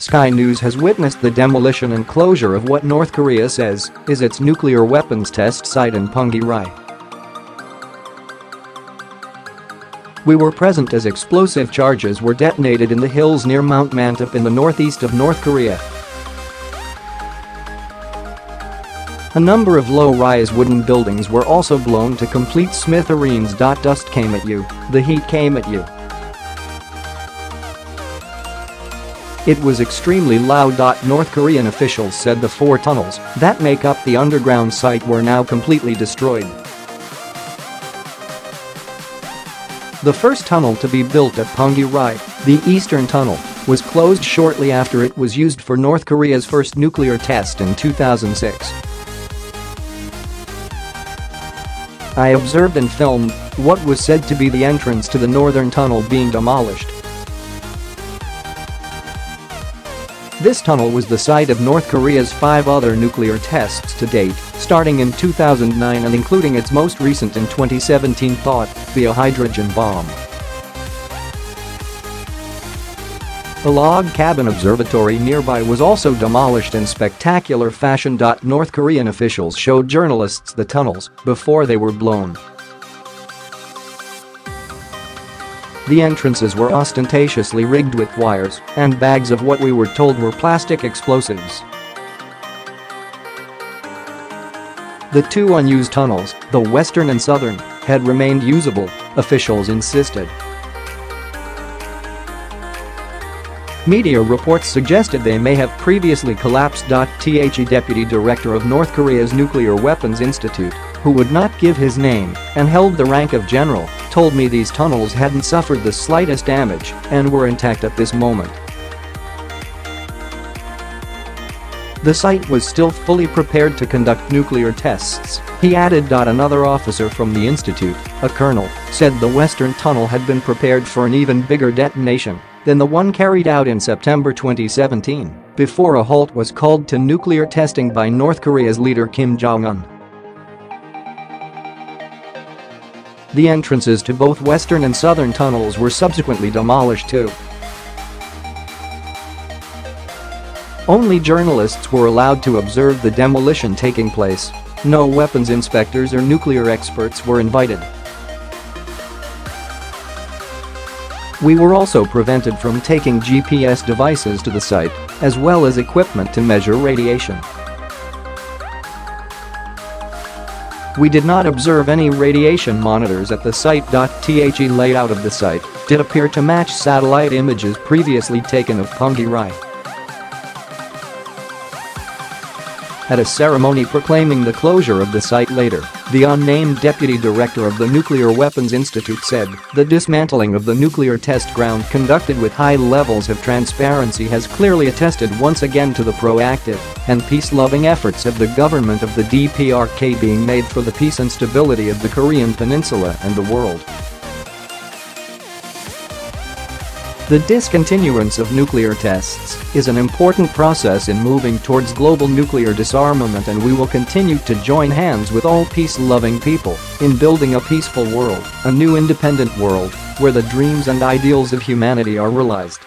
Sky News has witnessed the demolition and closure of what North Korea says is its nuclear weapons test site in Punggye-ri. We were present as explosive charges were detonated in the hills near Mount Mantap in the northeast of North Korea. A number of low-rise wooden buildings were also blown to complete smithereens. Dust came at you, the heat came at you. It was extremely loud. North Korean officials said the 4 tunnels that make up the underground site were now completely destroyed. The first tunnel to be built at Punggye-ri, the Eastern Tunnel, was closed shortly after it was used for North Korea's first nuclear test in 2006. I observed and filmed what was said to be the entrance to the northern tunnel being demolished. This tunnel was the site of North Korea's 5 other nuclear tests to date, starting in 2009 and including its most recent in 2017 thought via hydrogen bomb. A log cabin observatory nearby was also demolished in spectacular fashion. North Korean officials showed journalists the tunnels before they were blown. The entrances were ostentatiously rigged with wires and bags of what we were told were plastic explosives. The 2 unused tunnels, the western and southern, had remained usable, officials insisted. Media reports suggested they may have previously collapsed. The deputy director of North Korea's Nuclear Weapons Institute, who would not give his name and held the rank of general, told me these tunnels hadn't suffered the slightest damage and were intact at this moment. The site was still fully prepared to conduct nuclear tests, he added. Another officer from the institute, a colonel, said the western tunnel had been prepared for an even bigger detonation than the one carried out in September 2017, before a halt was called to nuclear testing by North Korea's leader Kim Jong-un. The entrances to both western and southern tunnels were subsequently demolished too. Only journalists were allowed to observe the demolition taking place. No weapons inspectors or nuclear experts were invited. We were also prevented from taking GPS devices to the site, as well as equipment to measure radiation. We did not observe any radiation monitors at the site. The layout of the site did appear to match satellite images previously taken of Punggye-ri. At a ceremony proclaiming the closure of the site later, the unnamed deputy director of the Nuclear Weapons Institute said, "The dismantling of the nuclear test ground conducted with high levels of transparency has clearly attested once again to the proactive and peace-loving efforts of the government of the DPRK being made for the peace and stability of the Korean Peninsula and the world." The discontinuance of nuclear tests is an important process in moving towards global nuclear disarmament, and we will continue to join hands with all peace-loving people in building a peaceful world, a new independent world, where the dreams and ideals of humanity are realized.